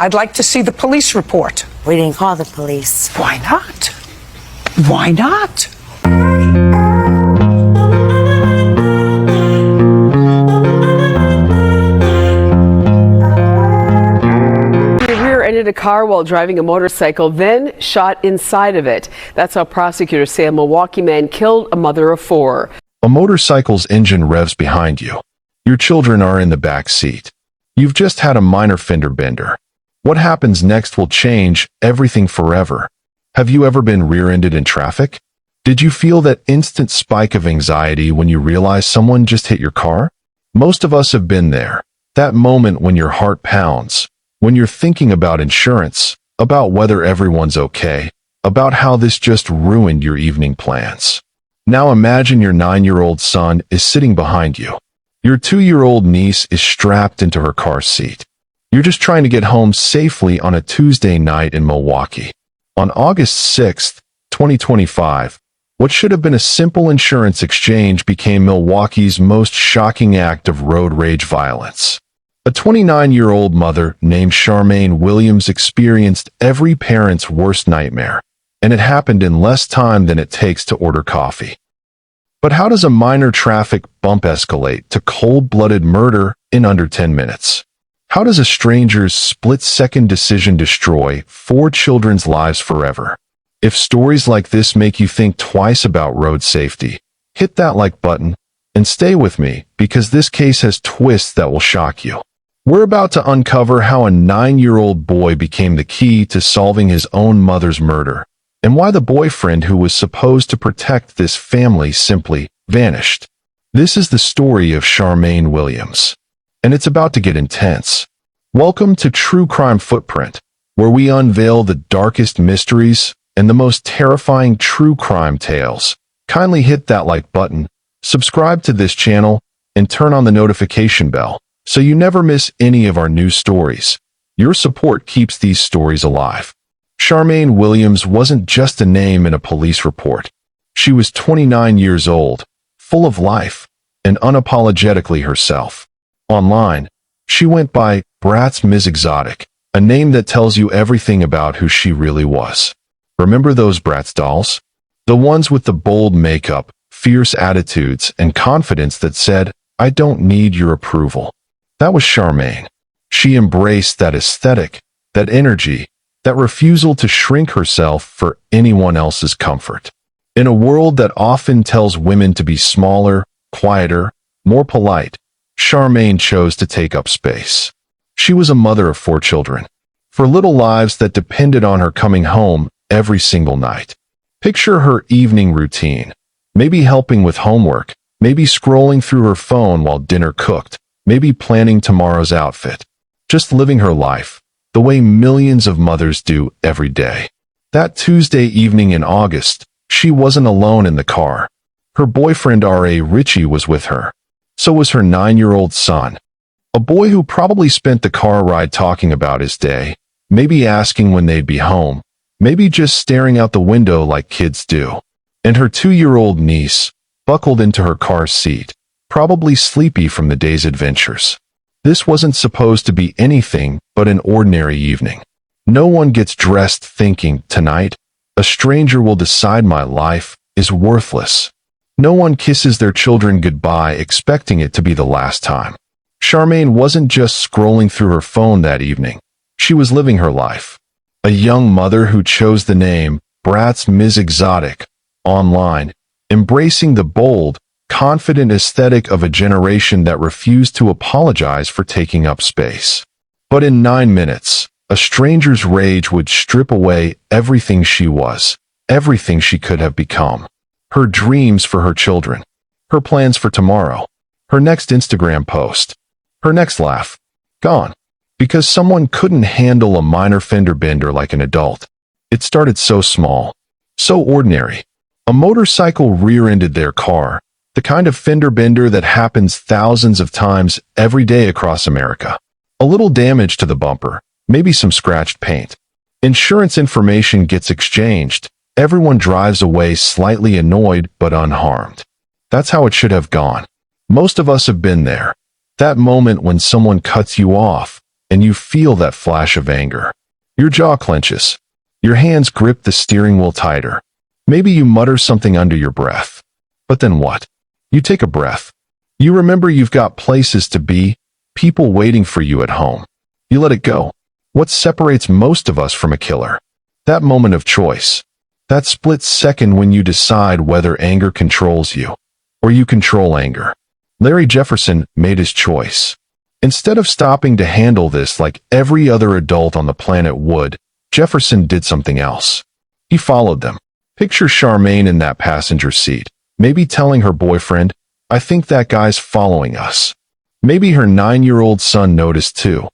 I'd like to see the police report. We didn't call the police. Why not? Why not? Rear-ended a car while driving a motorcycle, then shot inside of it. That's how prosecutors say a Milwaukee man killed a mother of 4. A motorcycle's engine revs behind you. Your children are in the back seat. You've just had a minor fender bender. What happens next will change everything forever. Have you ever been rear-ended in traffic? Did you feel that instant spike of anxiety when you realize someone just hit your car? Most of us have been there. That moment when your heart pounds, when you're thinking about insurance, about whether everyone's okay, about how this just ruined your evening plans. Now imagine your 9-year-old son is sitting behind you. Your 2-year-old niece is strapped into her car seat. You're just trying to get home safely on a Tuesday night in Milwaukee. On August 6, 2025, what should have been a simple insurance exchange became Milwaukee's most shocking act of road rage violence. A 29-year-old mother named Charmaine Williams experienced every parent's worst nightmare, and it happened in less time than it takes to order coffee. But how does a minor traffic bump escalate to cold-blooded murder in under 10 minutes? How does a stranger's split-second decision destroy 4 children's lives forever? If stories like this make you think twice about road safety, hit that like button and stay with me because this case has twists that will shock you. We're about to uncover how a 9-year-old boy became the key to solving his own mother's murder, and why the boyfriend who was supposed to protect this family simply vanished. This is the story of Charmaine Williams, and it's about to get intense. Welcome to True Crime Footprint, where we unveil the darkest mysteries and the most terrifying true crime tales. Kindly hit that like button, subscribe to this channel, and turn on the notification bell so you never miss any of our new stories. Your support keeps these stories alive. Charmaine Williams wasn't just a name in a police report. She was 29 years old, full of life, and unapologetically herself. Online, she went by Bratz MsExotic, a name that tells you everything about who she really was. Remember those Bratz dolls? The ones with the bold makeup, fierce attitudes, and confidence that said, "I don't need your approval." That was Charmaine. She embraced that aesthetic, that energy, that refusal to shrink herself for anyone else's comfort. In a world that often tells women to be smaller, quieter, more polite, Charmaine chose to take up space. She was a mother of 4 children, for little lives that depended on her coming home every single night. Picture her evening routine, maybe helping with homework, maybe scrolling through her phone while dinner cooked, maybe planning tomorrow's outfit, just living her life the way millions of mothers do every day. That Tuesday evening in August, she wasn't alone in the car. Her boyfriend R.A. Ritchie was with her. So was her 9-year-old son. A boy who probably spent the car ride talking about his day, maybe asking when they'd be home, maybe just staring out the window like kids do. And her 2-year-old niece, buckled into her car seat, probably sleepy from the day's adventures. This wasn't supposed to be anything but an ordinary evening. No one gets dressed thinking, "Tonight, a stranger will decide my life is worthless." No one kisses their children goodbye expecting it to be the last time. Charmaine wasn't just scrolling through her phone that evening. She was living her life. A young mother who chose the name Bratz MsExotic online, embracing the bold, confident aesthetic of a generation that refused to apologize for taking up space. But in 9 minutes, a stranger's rage would strip away everything she was, everything she could have become. Her dreams for her children, her plans for tomorrow, her next Instagram post, her next laugh, gone. Because someone couldn't handle a minor fender bender like an adult. It started so small, so ordinary. A motorcycle rear-ended their car, the kind of fender bender that happens thousands of times every day across America. A little damage to the bumper, maybe some scratched paint. Insurance information gets exchanged. Everyone drives away slightly annoyed but unharmed. That's how it should have gone. Most of us have been there. That moment when someone cuts you off, and you feel that flash of anger. Your jaw clenches. Your hands grip the steering wheel tighter. Maybe you mutter something under your breath. But then what? You take a breath. You remember you've got places to be, people waiting for you at home. You let it go. What separates most of us from a killer? That moment of choice. That split second when you decide whether anger controls you, or you control anger. Larry Jefferson made his choice. Instead of stopping to handle this like every other adult on the planet would, Jefferson did something else. He followed them. Picture Charmaine in that passenger seat, maybe telling her boyfriend, "I think that guy's following us." Maybe her 9-year-old son noticed too.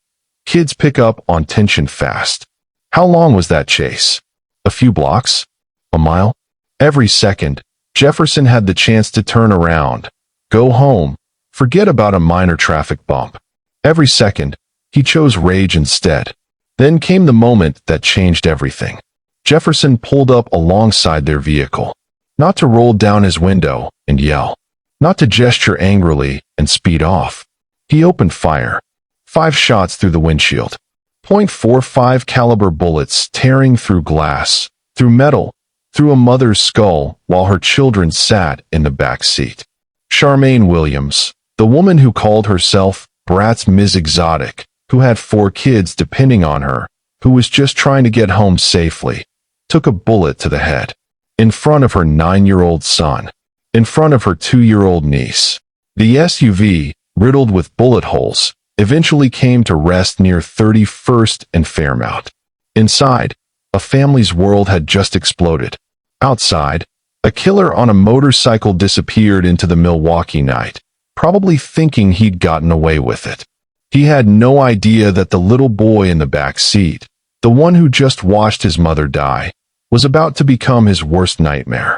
Kids pick up on tension fast. How long was that chase? A few blocks? A mile? Every second, Jefferson had the chance to turn around, go home, forget about a minor traffic bump. Every second, he chose rage instead. Then came the moment that changed everything. Jefferson pulled up alongside their vehicle. Not to roll down his window and yell. Not to gesture angrily and speed off. He opened fire. 5 shots through the windshield. .45 caliber bullets tearing through glass, through metal, through a mother's skull while her children sat in the back seat. Charmaine Williams, the woman who called herself Bratz MsExotic, who had 4 kids depending on her, who was just trying to get home safely, took a bullet to the head. In front of her 9-year-old son. In front of her 2-year-old niece. The SUV, riddled with bullet holes, eventually came to rest near 31st and Fairmount. Inside, a family's world had just exploded. Outside, a killer on a motorcycle disappeared into the Milwaukee night, probably thinking he'd gotten away with it. He had no idea that the little boy in the back seat, the one who just watched his mother die, was about to become his worst nightmare.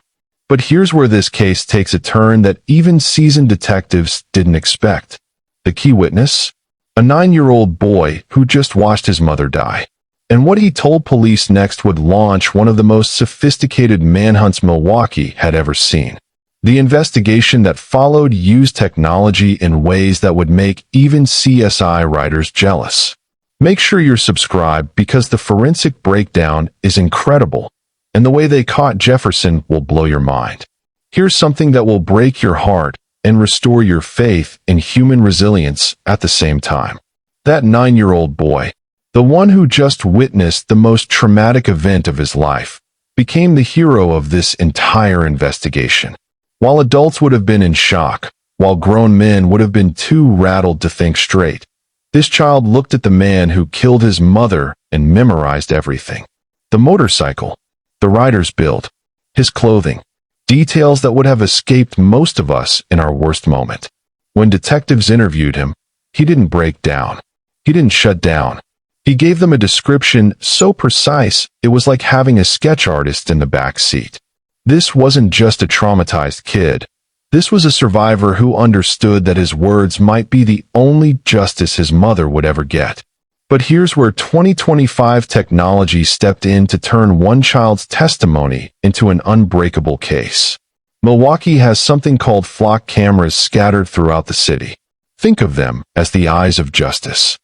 But here's where this case takes a turn that even seasoned detectives didn't expect. The key witness? A 9-year-old boy who just watched his mother die. And what he told police next would launch one of the most sophisticated manhunts Milwaukee had ever seen. The investigation that followed used technology in ways that would make even CSI writers jealous. Make sure you're subscribed because the forensic breakdown is incredible, and the way they caught Jefferson will blow your mind. Here's something that will break your heart and restore your faith in human resilience at the same time. That 9-year-old boy, the one who just witnessed the most traumatic event of his life, became the hero of this entire investigation. While adults would have been in shock, while grown men would have been too rattled to think straight, this child looked at the man who killed his mother and memorized everything. The motorcycle, the rider's build, his clothing, details that would have escaped most of us in our worst moment. When detectives interviewed him, he didn't break down. He didn't shut down. He gave them a description so precise it was like having a sketch artist in the back seat. This wasn't just a traumatized kid. This was a survivor who understood that his words might be the only justice his mother would ever get. But here's where 2025 technology stepped in to turn one child's testimony into an unbreakable case. Milwaukee has something called flock cameras scattered throughout the city. Think of them as the eyes of justice.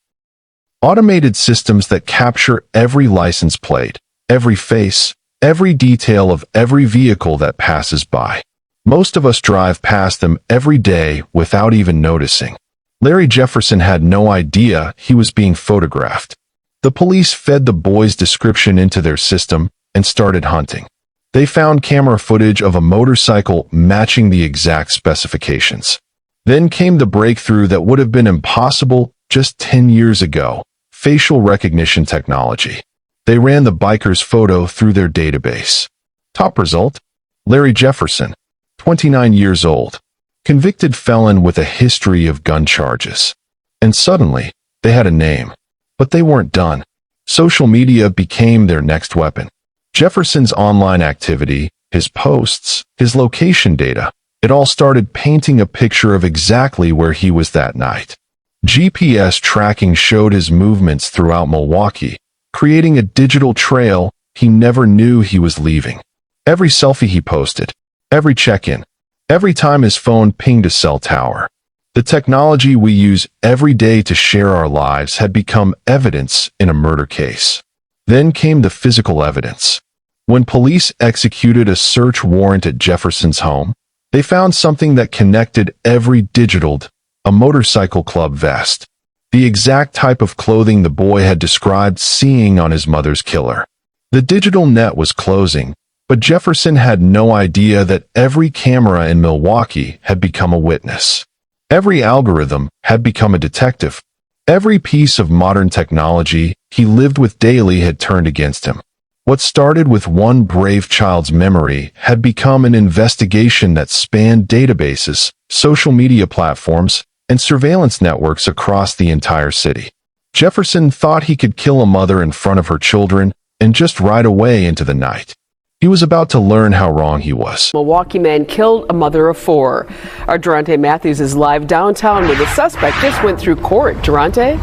Automated systems that capture every license plate, every face, every detail of every vehicle that passes by. Most of us drive past them every day without even noticing. Larry Jefferson had no idea he was being photographed. The police fed the boy's description into their system and started hunting. They found camera footage of a motorcycle matching the exact specifications. Then came the breakthrough that would have been impossible just 10 years ago: facial recognition technology. They ran the biker's photo through their database. Top result? Larry Jefferson, 29 years old. Convicted felon with a history of gun charges. And suddenly, they had a name. But they weren't done. Social media became their next weapon. Jefferson's online activity, his posts, his location data, it all started painting a picture of exactly where he was that night. GPS tracking showed his movements throughout Milwaukee, creating a digital trail he never knew he was leaving. Every selfie he posted, every check-in, every time his phone pinged a cell tower, The technology we use every day to share our lives had become evidence in a murder case. Then came the physical evidence. When police executed a search warrant at Jefferson's home, they found something that connected every digital, a motorcycle club vest. The exact type of clothing the boy had described seeing on his mother's killer. The digital net was closing, but Jefferson had no idea that every camera in Milwaukee had become a witness. Every algorithm had become a detective. Every piece of modern technology he lived with daily had turned against him. What started with one brave child's memory had become an investigation that spanned databases, social media platforms, and surveillance networks across the entire city. Jefferson thought he could kill a mother in front of her children and just ride away into the night. He was about to learn how wrong he was. Milwaukee man killed a mother of 4. Our Durante Matthews is live downtown where the suspect just went through court. Durante?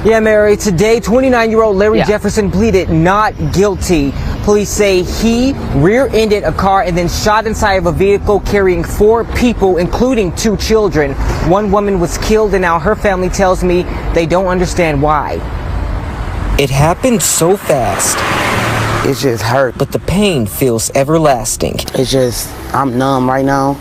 Yeah, Mary, today 29-year-old Larry Jefferson pleaded not guilty. Police say he rear-ended a car and then shot inside of a vehicle carrying 4 people, including 2 children. One woman was killed, and now her family tells me they don't understand why. It happened so fast. It just hurt. But the pain feels everlasting. It's just, I'm numb right now.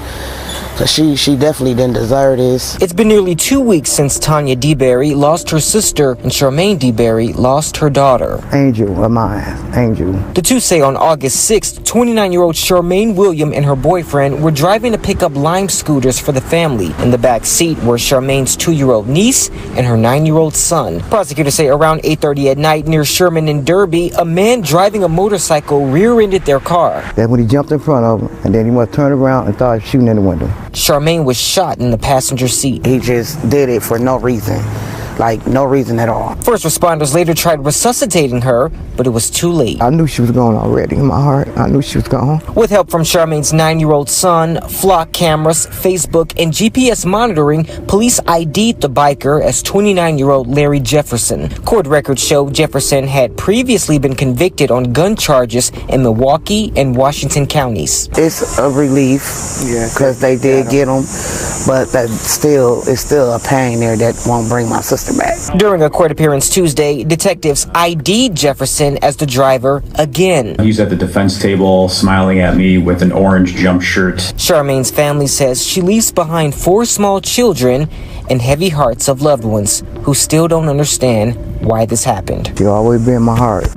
Cause she definitely didn't deserve this. It's been nearly 2 weeks since Tanya DeBerry lost her sister and Charmaine DeBerry lost her daughter. Angel of mine, Angel. The two say on August 6th, 29-year-old Charmaine Williams and her boyfriend were driving to pick up Lime scooters for the family. In the back seat were Charmaine's 2-year-old niece and her 9-year-old son. Prosecutors say around 8:30 at night near Sherman and Derby, a man driving a motorcycle rear-ended their car. That's when he jumped in front of him, and then he must turn around and started shooting in the window. Charmaine was shot in the passenger seat. He just did it for no reason. Like, no reason at all. First responders later tried resuscitating her, but it was too late. I knew she was gone already in my heart. I knew she was gone. With help from Charmaine's 9-year-old son, flock cameras, Facebook, and GPS monitoring, police ID'd the biker as 29-year-old Larry Jefferson. Court records show Jefferson had previously been convicted on gun charges in Milwaukee and Washington counties. It's a relief, because they did get him, but it's still a pain there that won't bring my sister back. During a court appearance Tuesday, detectives ID'd Jefferson as the driver again. He's at the defense table smiling at me with an orange jump shirt. Charmaine's family says she leaves behind 4 small children and heavy hearts of loved ones who still don't understand why this happened. She'll always be in my heart.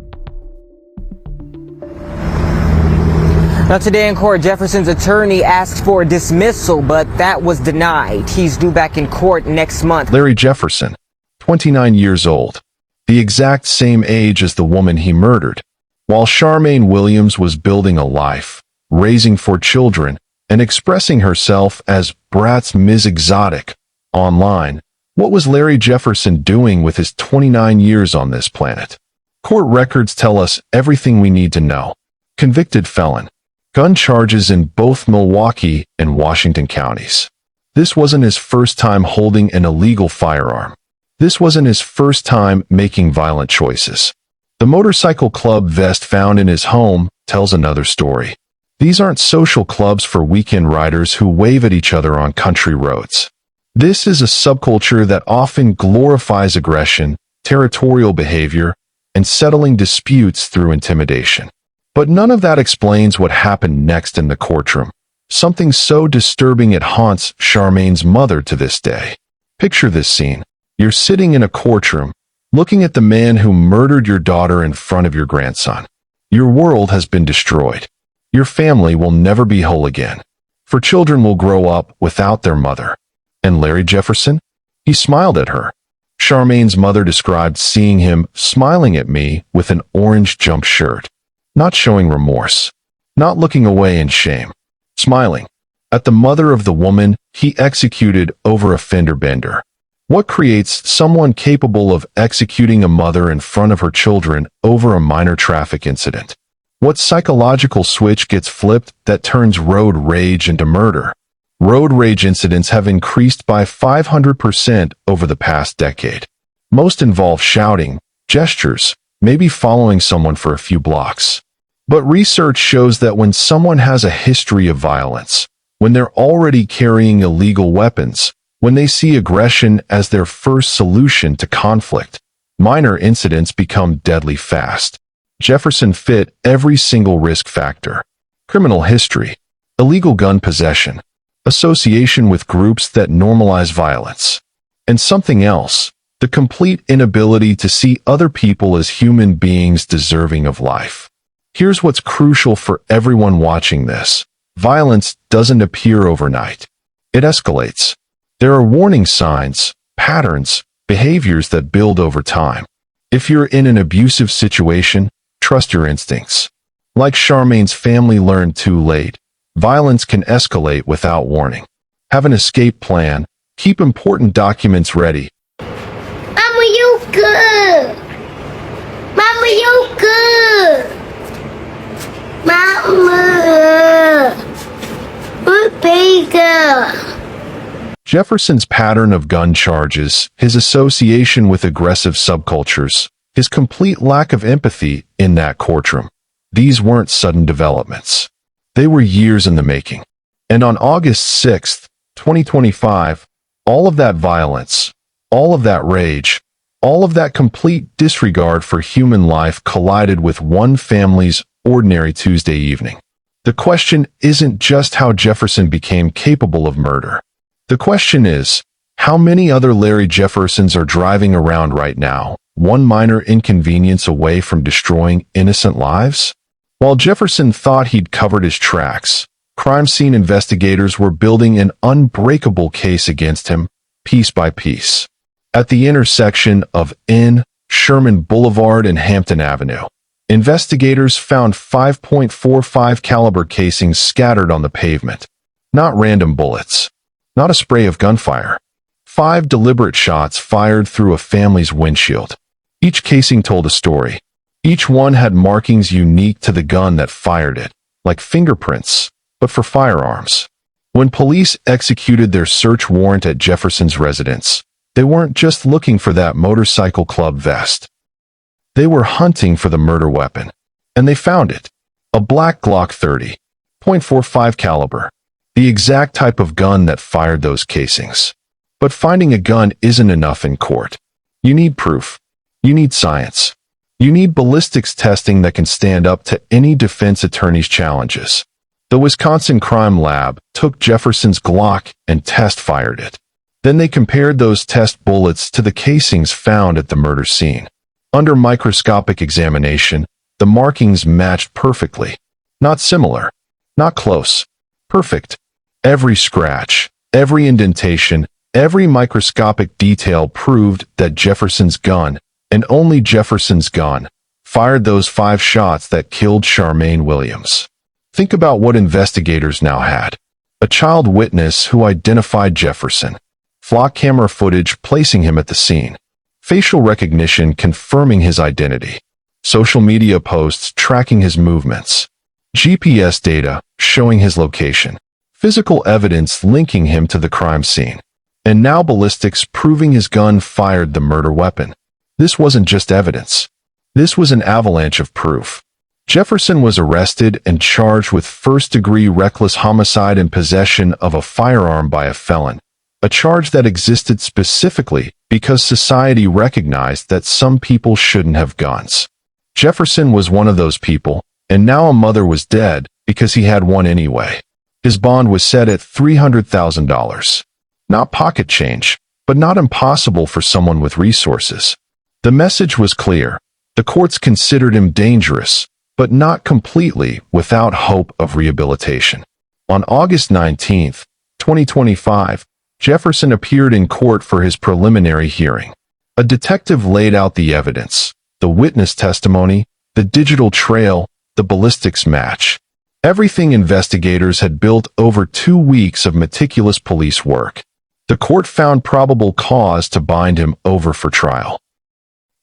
Now today in court, Jefferson's attorney asked for a dismissal, but that was denied. He's due back in court next month. Larry Jefferson, 29 years old, the exact same age as the woman he murdered. While Charmaine Williams was building a life, raising 4 children, and expressing herself as Bratz MsExotic online, what was Larry Jefferson doing with his 29 years on this planet? Court records tell us everything we need to know. Convicted felon. Gun charges in both Milwaukee and Washington counties. This wasn't his first time holding an illegal firearm. This wasn't his first time making violent choices. The motorcycle club vest found in his home tells another story. These aren't social clubs for weekend riders who wave at each other on country roads. This is a subculture that often glorifies aggression, territorial behavior, and settling disputes through intimidation. But none of that explains what happened next in the courtroom. Something so disturbing it haunts Charmaine's mother to this day. Picture this scene. You're sitting in a courtroom, looking at the man who murdered your daughter in front of your grandson. Your world has been destroyed. Your family will never be whole again. For children will grow up without their mother. And Larry Jefferson? He smiled at her. Charmaine's mother described seeing him smiling at me with an orange jump shirt. Not showing remorse, not looking away in shame, smiling at the mother of the woman he executed over a fender bender. What creates someone capable of executing a mother in front of her children over a minor traffic incident? What psychological switch gets flipped that turns road rage into murder? Road rage incidents have increased by 500% over the past decade. Most involve shouting, gestures, maybe following someone for a few blocks. But research shows that when someone has a history of violence, when they're already carrying illegal weapons, when they see aggression as their first solution to conflict, minor incidents become deadly fast. Jefferson fit every single risk factor: criminal history, illegal gun possession, association with groups that normalize violence, and something else: the complete inability to see other people as human beings deserving of life. Here's what's crucial for everyone watching this: violence doesn't appear overnight. It escalates. There are warning signs, patterns, behaviors that build over time. If you're in an abusive situation, trust your instincts. Like Charmaine's family learned too late, violence can escalate without warning. Have an escape plan. Keep important documents ready. Mama, you good. Mama, you good. Mama, what bigger? Jefferson's pattern of gun charges, his association with aggressive subcultures, his complete lack of empathy in that courtroom. These weren't sudden developments. They were years in the making. And on August 6, 2025, all of that violence, all of that rage, all of that complete disregard for human life collided with one family's ordinary Tuesday evening. The question isn't just how Jefferson became capable of murder. The question is, how many other Larry Jeffersons are driving around right now, one minor inconvenience away from destroying innocent lives? While Jefferson thought he'd covered his tracks, crime scene investigators were building an unbreakable case against him, piece by piece. At the intersection of Sherman Boulevard and Hampton Avenue, investigators found 5.45 caliber casings scattered on the pavement. Not random bullets. Not a spray of gunfire. 5 deliberate shots fired through a family's windshield. Each casing told a story. Each one had markings unique to the gun that fired it, like fingerprints, but for firearms. When police executed their search warrant at Jefferson's residence, they weren't just looking for that motorcycle club vest. They were hunting for the murder weapon. And they found it. A black Glock 30.45 caliber. The exact type of gun that fired those casings. But finding a gun isn't enough in court. You need proof. You need science. You need ballistics testing that can stand up to any defense attorney's challenges. The Wisconsin Crime Lab took Jefferson's Glock and test-fired it. Then they compared those test bullets to the casings found at the murder scene. Under microscopic examination, the markings matched perfectly. Not similar. Not close. Perfect. Every scratch, every indentation, every microscopic detail proved that Jefferson's gun, and only Jefferson's gun, fired those 5 shots that killed Charmaine Williams. Think about what investigators now had. A child witness who identified Jefferson. Flock camera footage placing him at the scene. Facial recognition confirming his identity. Social media posts tracking his movements. GPS data showing his location. Physical evidence linking him to the crime scene. And now ballistics proving his gun fired the murder weapon. This wasn't just evidence. This was an avalanche of proof. Jefferson was arrested and charged with first-degree reckless homicide and possession of a firearm by a felon, a charge that existed specifically because society recognized that some people shouldn't have guns. Jefferson was one of those people, and now a mother was dead because he had one anyway. His bond was set at $300,000. Not pocket change, but not impossible for someone with resources. The message was clear. The courts considered him dangerous, but not completely without hope of rehabilitation. On August 19, 2025, Jefferson appeared in court for his preliminary hearing. A detective laid out the evidence, the witness testimony, the digital trail, the ballistics match. Everything investigators had built over 2 weeks of meticulous police work. The court found probable cause to bind him over for trial.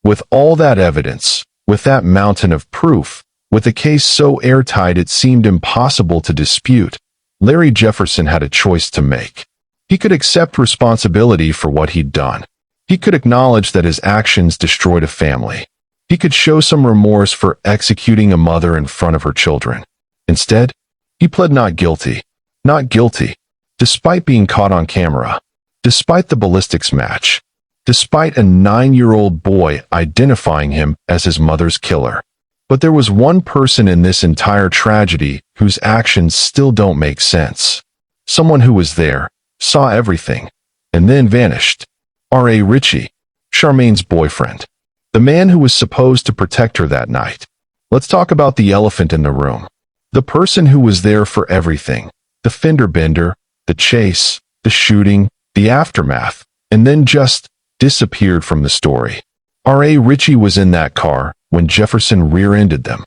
With all that evidence, with that mountain of proof, with a case so airtight it seemed impossible to dispute, Larry Jefferson had a choice to make. He could accept responsibility for what he'd done. He could acknowledge that his actions destroyed a family. He could show some remorse for executing a mother in front of her children. Instead, he pled not guilty. Not guilty. Despite being caught on camera. Despite the ballistics match. Despite a 9-year-old boy identifying him as his mother's killer. But there was one person in this entire tragedy whose actions still don't make sense. Someone who was there, saw everything, and then vanished. R.A. Ritchie, Charmaine's boyfriend. The man who was supposed to protect her that night. Let's talk about the elephant in the room. The person who was there for everything. The fender bender, the chase, the shooting, the aftermath, and then just disappeared from the story. R.A. Ritchie was in that car when Jefferson rear-ended them.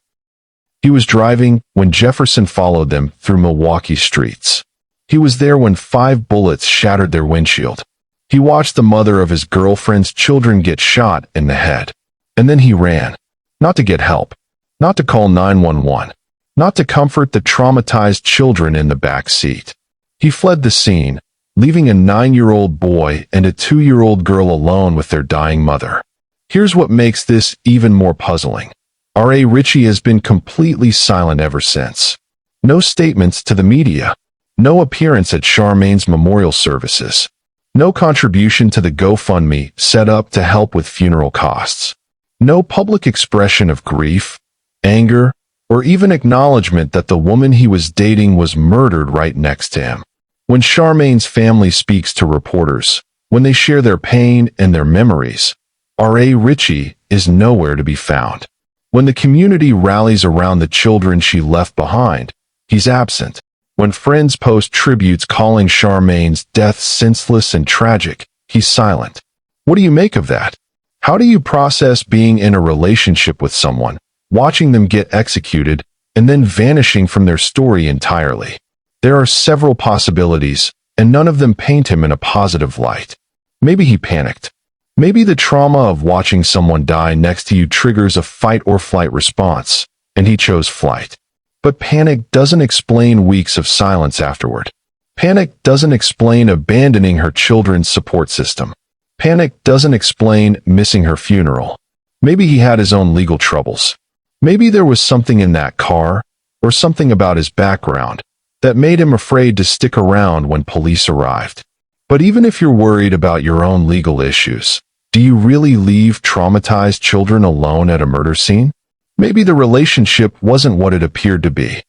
He was driving when Jefferson followed them through Milwaukee streets. He was there when 5 bullets shattered their windshield. He watched the mother of his girlfriend's children get shot in the head. And then he ran. Not to get help. Not to call 911. Not to comfort the traumatized children in the back seat. He fled the scene, leaving a 9-year-old boy and a 2-year-old girl alone with their dying mother. Here's what makes this even more puzzling. R.A. Ritchie has been completely silent ever since. No statements to the media. No appearance at Charmaine's memorial services. No contribution to the GoFundMe set up to help with funeral costs. No public expression of grief, anger, or even acknowledgement that the woman he was dating was murdered right next to him. When Charmaine's family speaks to reporters, when they share their pain and their memories, R.A. Ritchie is nowhere to be found. When the community rallies around the children she left behind, he's absent. When friends post tributes calling Charmaine's death senseless and tragic, he's silent. What do you make of that? How do you process being in a relationship with someone, watching them get executed, and then vanishing from their story entirely? There are several possibilities, and none of them paint him in a positive light. Maybe he panicked. Maybe the trauma of watching someone die next to you triggers a fight-or-flight response, and he chose flight. But panic doesn't explain weeks of silence afterward. Panic doesn't explain abandoning her children's support system. Panic doesn't explain missing her funeral. Maybe he had his own legal troubles. Maybe there was something in that car, or something about his background, that made him afraid to stick around when police arrived. But even if you're worried about your own legal issues, do you really leave traumatized children alone at a murder scene? Maybe the relationship wasn't what it appeared to be.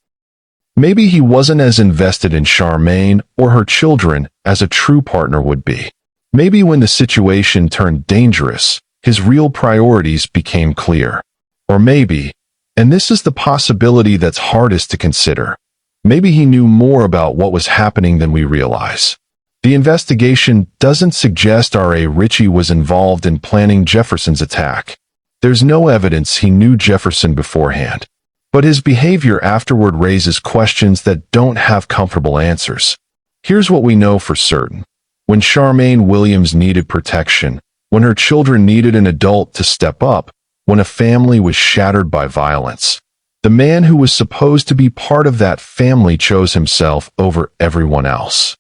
Maybe he wasn't as invested in Charmaine or her children as a true partner would be. Maybe when the situation turned dangerous, his real priorities became clear. Or maybe, and this is the possibility that's hardest to consider, maybe he knew more about what was happening than we realize. The investigation doesn't suggest R.A. Ritchie was involved in planning Jefferson's attack. There's no evidence he knew Jefferson beforehand. But his behavior afterward raises questions that don't have comfortable answers. Here's what we know for certain. When Charmaine Williams needed protection, when her children needed an adult to step up, when a family was shattered by violence, the man who was supposed to be part of that family chose himself over everyone else.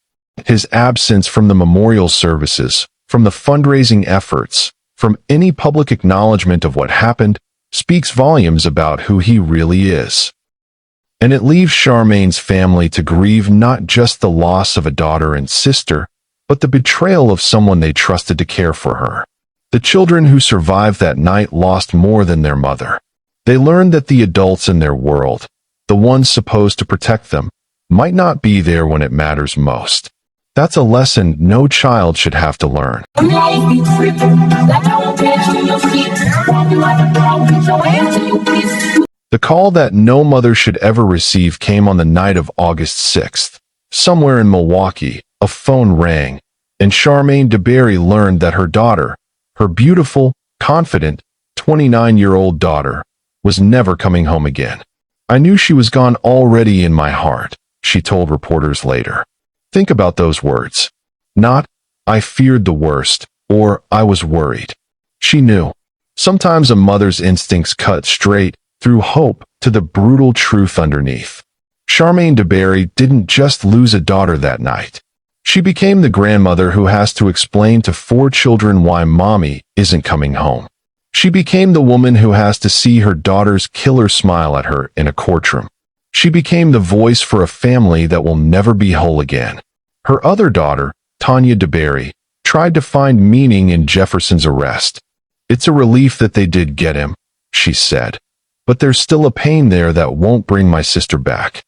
His absence from the memorial services, from the fundraising efforts, from any public acknowledgement of what happened, speaks volumes about who he really is. And it leaves Charmaine's family to grieve not just the loss of a daughter and sister, but the betrayal of someone they trusted to care for her. The children who survived that night lost more than their mother. They learned that the adults in their world, the ones supposed to protect them, might not be there when it matters most. That's a lesson no child should have to learn. The call that no mother should ever receive came on the night of August 6th. Somewhere in Milwaukee, a phone rang, and Charmaine DeBerry learned that her daughter, her beautiful, confident, 29-year-old daughter, was never coming home again. I knew she was gone already in my heart, she told reporters later. Think about those words. Not, I feared the worst, or I was worried. She knew. Sometimes a mother's instincts cut straight through hope to the brutal truth underneath. Charmaine DeBerry didn't just lose a daughter that night. She became the grandmother who has to explain to 4 children why mommy isn't coming home. She became the woman who has to see her daughter's killer smile at her in a courtroom. She became the voice for a family that will never be whole again. Her other daughter, Tanya DeBerry, tried to find meaning in Jefferson's arrest. "It's a relief that they did get him," she said. "But there's still a pain there that won't bring my sister back."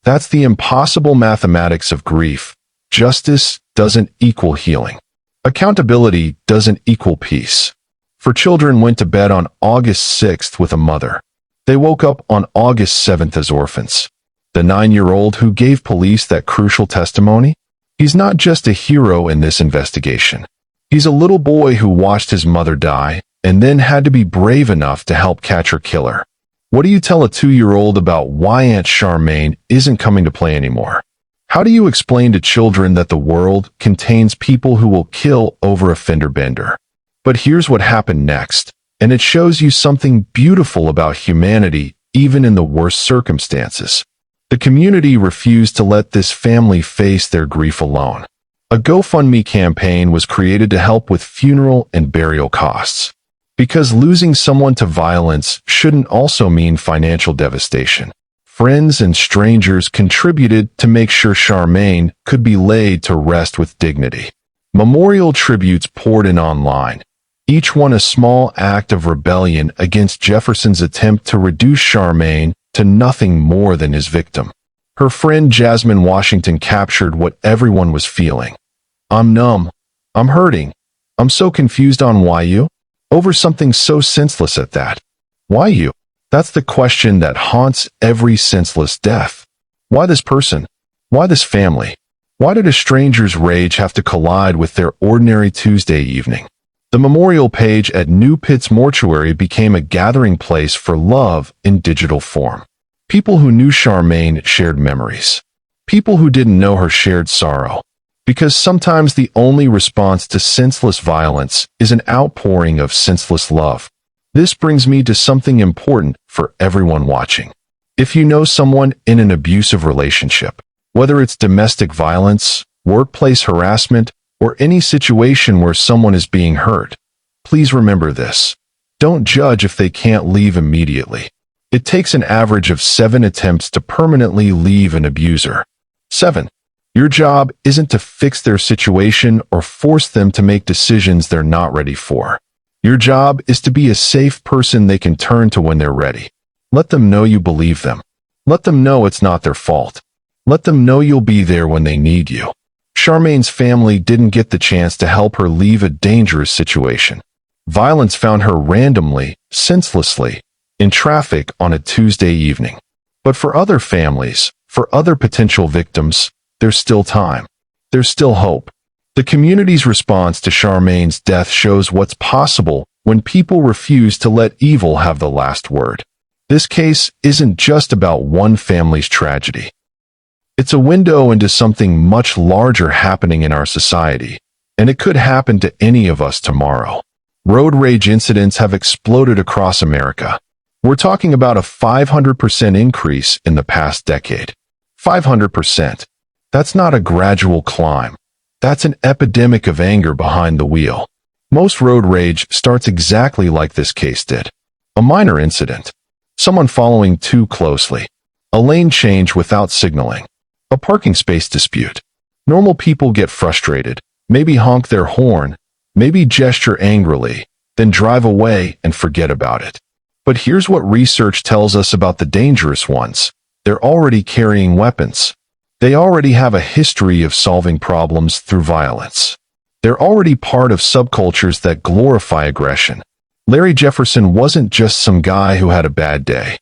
That's the impossible mathematics of grief. Justice doesn't equal healing. Accountability doesn't equal peace. Four children went to bed on August 6th with a mother. They woke up on August 7th as orphans. The 9-year-old who gave police that crucial testimony? He's not just a hero in this investigation. He's a little boy who watched his mother die and then had to be brave enough to help catch her killer. What do you tell a 2-year-old about why Aunt Charmaine isn't coming to play anymore? How do you explain to children that the world contains people who will kill over a fender bender? But here's what happened next, and it shows you something beautiful about humanity even in the worst circumstances. The community refused to let this family face their grief alone. A GoFundMe campaign was created to help with funeral and burial costs. Because losing someone to violence shouldn't also mean financial devastation. Friends and strangers contributed to make sure Charmaine could be laid to rest with dignity. Memorial tributes poured in online, each one a small act of rebellion against Jefferson's attempt to reduce Charmaine to nothing more than his victim. Her friend Jasmine Washington captured what everyone was feeling. "I'm numb. I'm hurting. I'm so confused on why you? Over something so senseless at that. Why you? That's the question that haunts every senseless death. Why this person? Why this family? Why did a stranger's rage have to collide with their ordinary Tuesday evening?" The memorial page at New Pitt's mortuary became a gathering place for love in digital form. People who knew Charmaine shared memories. People who didn't know her shared sorrow. Because sometimes the only response to senseless violence is an outpouring of senseless love. This brings me to something important for everyone watching. If you know someone in an abusive relationship, whether it's domestic violence, workplace harassment, or any situation where someone is being hurt, please remember this. Don't judge if they can't leave immediately. It takes an average of 7 attempts to permanently leave an abuser. 7. Your job isn't to fix their situation or force them to make decisions they're not ready for. Your job is to be a safe person they can turn to when they're ready. Let them know you believe them. Let them know it's not their fault. Let them know you'll be there when they need you. Charmaine's family didn't get the chance to help her leave a dangerous situation. Violence found her randomly, senselessly, in traffic on a Tuesday evening. But for other families, for other potential victims, there's still time. There's still hope. The community's response to Charmaine's death shows what's possible when people refuse to let evil have the last word. This case isn't just about one family's tragedy. It's a window into something much larger happening in our society, and it could happen to any of us tomorrow. Road rage incidents have exploded across America. We're talking about a 500% increase in the past decade. 500%. That's not a gradual climb. That's an epidemic of anger behind the wheel. Most road rage starts exactly like this case did. A minor incident. Someone following too closely. A lane change without signaling. A parking space dispute. Normal people get frustrated, maybe honk their horn, maybe gesture angrily, then drive away and forget about it. But here's what research tells us about the dangerous ones. They're already carrying weapons. They already have a history of solving problems through violence. They're already part of subcultures that glorify aggression. Larry Jefferson wasn't just some guy who had a bad day.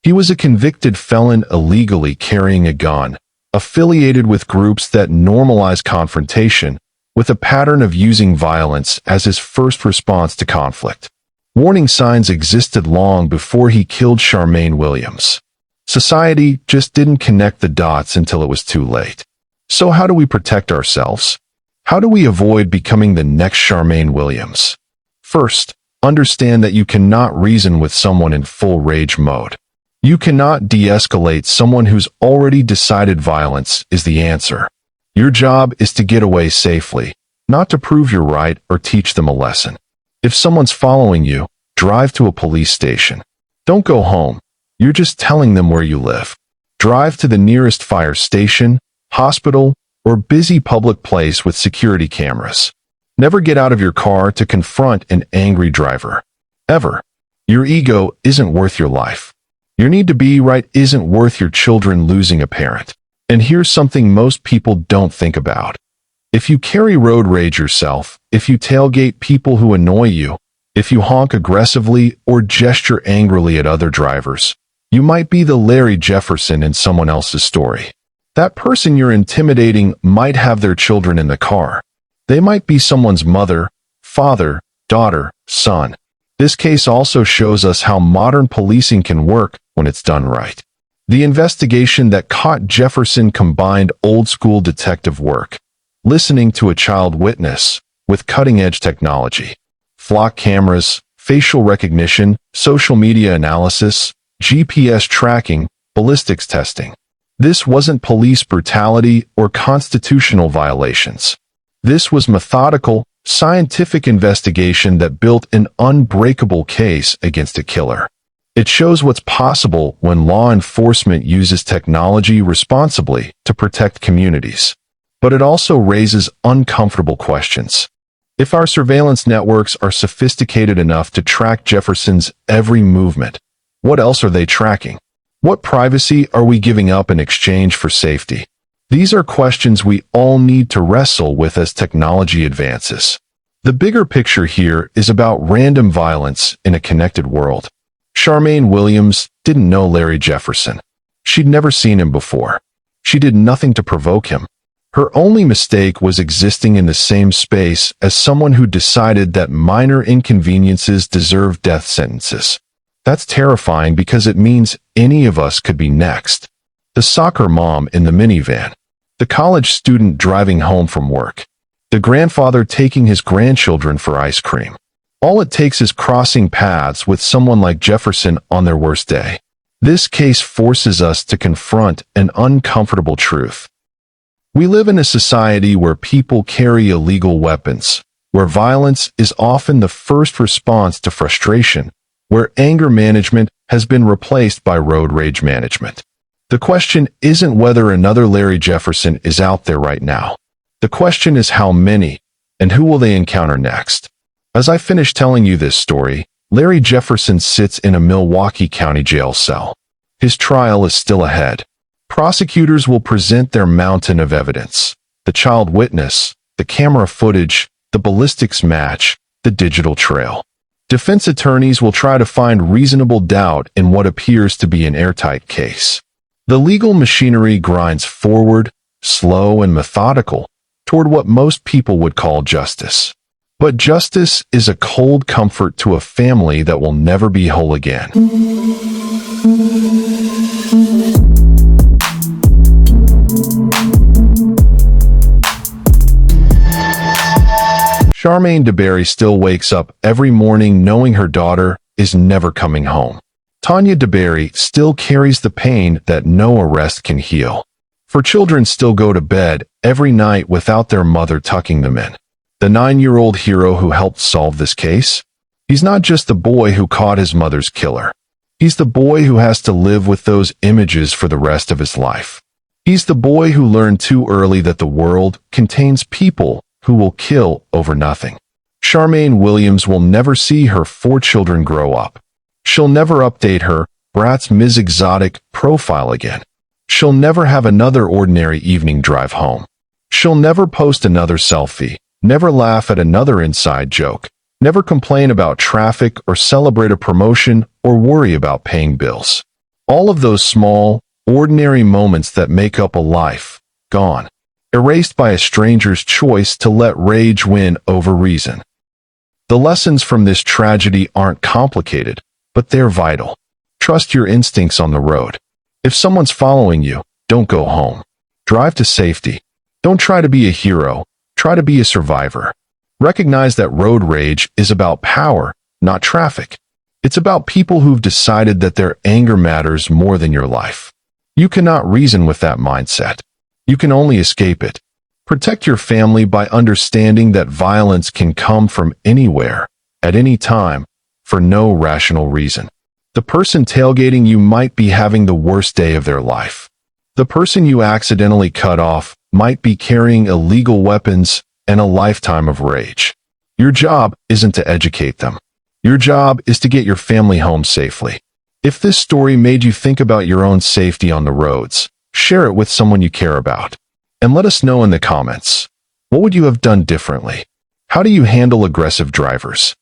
He was a convicted felon illegally carrying a gun, affiliated with groups that normalize confrontation, with a pattern of using violence as his first response to conflict. Warning signs existed long before he killed Charmaine Williams. Society just didn't connect the dots until it was too late. So how do we protect ourselves? How do we avoid becoming the next Charmaine Williams? First, understand that you cannot reason with someone in full rage mode. You cannot de-escalate someone who's already decided violence is the answer. Your job is to get away safely, not to prove you're right or teach them a lesson. If someone's following you, drive to a police station. Don't go home. You're just telling them where you live. Drive to the nearest fire station, hospital, or busy public place with security cameras. Never get out of your car to confront an angry driver. Ever. Your ego isn't worth your life. Your need to be right isn't worth your children losing a parent. And here's something most people don't think about. If you carry road rage yourself, if you tailgate people who annoy you, if you honk aggressively or gesture angrily at other drivers, you might be the Larry Jefferson in someone else's story. That person you're intimidating might have their children in the car. They might be someone's mother, father, daughter, son. This case also shows us how modern policing can work when it's done right. The investigation that caught Jefferson combined old-school detective work, listening to a child witness, with cutting-edge technology. Flock cameras, facial recognition, social media analysis, GPS tracking, ballistics testing. This wasn't police brutality or constitutional violations. This was methodical, scientific investigation that built an unbreakable case against a killer. It shows what's possible when law enforcement uses technology responsibly to protect communities. But it also raises uncomfortable questions. If our surveillance networks are sophisticated enough to track Jefferson's every movement, what else are they tracking? What privacy are we giving up in exchange for safety? These are questions we all need to wrestle with as technology advances. The bigger picture here is about random violence in a connected world. Charmaine Williams didn't know Larry Jefferson. She'd never seen him before. She did nothing to provoke him. Her only mistake was existing in the same space as someone who decided that minor inconveniences deserve death sentences. That's terrifying because it means any of us could be next. The soccer mom in the minivan. The college student driving home from work. The grandfather taking his grandchildren for ice cream. All it takes is crossing paths with someone like Jefferson on their worst day. This case forces us to confront an uncomfortable truth. We live in a society where people carry illegal weapons, where violence is often the first response to frustration, where anger management has been replaced by road rage management. The question isn't whether another Larry Jefferson is out there right now. The question is how many, and who will they encounter next? As I finish telling you this story, Larry Jefferson sits in a Milwaukee County jail cell. His trial is still ahead. Prosecutors will present their mountain of evidence: the child witness, the camera footage, the ballistics match, the digital trail. Defense attorneys will try to find reasonable doubt in what appears to be an airtight case. The legal machinery grinds forward, slow and methodical, toward what most people would call justice. But justice is a cold comfort to a family that will never be whole again. Charmaine DeBerry still wakes up every morning knowing her daughter is never coming home. Tanya DeBerry still carries the pain that no arrest can heal. Her children still go to bed every night without their mother tucking them in. The 9-year-old hero who helped solve this case? He's not just the boy who caught his mother's killer. He's the boy who has to live with those images for the rest of his life. He's the boy who learned too early that the world contains people who will kill over nothing. Charmaine Williams will never see her 4 children grow up. She'll never update her Bratz MsExotic profile again. She'll never have another ordinary evening drive home. She'll never post another selfie, never laugh at another inside joke, never complain about traffic or celebrate a promotion or worry about paying bills. All of those small, ordinary moments that make up a life, gone. Erased by a stranger's choice to let rage win over reason. The lessons from this tragedy aren't complicated, but they're vital. Trust your instincts on the road. If someone's following you, don't go home. Drive to safety. Don't try to be a hero. Try to be a survivor. Recognize that road rage is about power, not traffic. It's about people who've decided that their anger matters more than your life. You cannot reason with that mindset. You can only escape it. Protect your family by understanding that violence can come from anywhere, at any time, for no rational reason. The person tailgating you might be having the worst day of their life. The person you accidentally cut off might be carrying illegal weapons and a lifetime of rage. Your job isn't to educate them. Your job is to get your family home safely. If this story made you think about your own safety on the roads, share it with someone you care about. And let us know in the comments. What would you have done differently? How do you handle aggressive drivers?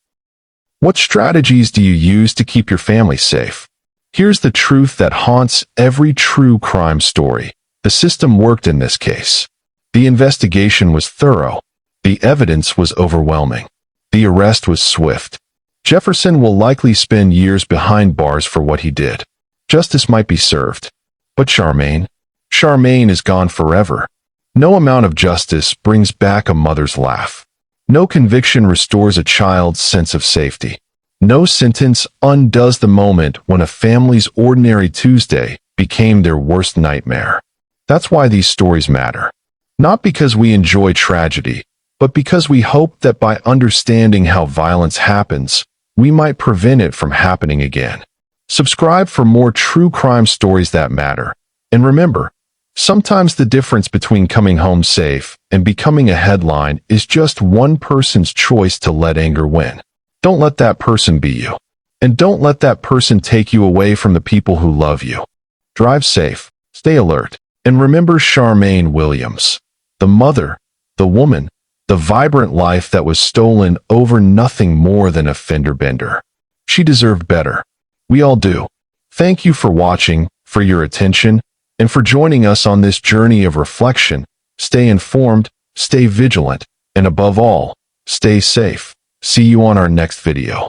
What strategies do you use to keep your family safe? Here's the truth that haunts every true crime story. The system worked in this case. The investigation was thorough. The evidence was overwhelming. The arrest was swift. Jefferson will likely spend years behind bars for what he did. Justice might be served. But Charmaine is gone forever. No amount of justice brings back a mother's laugh. No conviction restores a child's sense of safety. No sentence undoes the moment when a family's ordinary Tuesday became their worst nightmare. That's why these stories matter. Not because we enjoy tragedy, but because we hope that by understanding how violence happens, we might prevent it from happening again. Subscribe for more true crime stories that matter. And remember, sometimes the difference between coming home safe and becoming a headline is just one person's choice to let anger win. Don't let that person be you. And don't let that person take you away from the people who love you. Drive safe, stay alert, and remember Charmaine Williams, the mother, the woman, the vibrant life that was stolen over nothing more than a fender bender. She deserved better. We all do. Thank you for watching, for your attention, and for joining us on this journey of reflection. Stay informed, stay vigilant, and above all, stay safe. See you on our next video.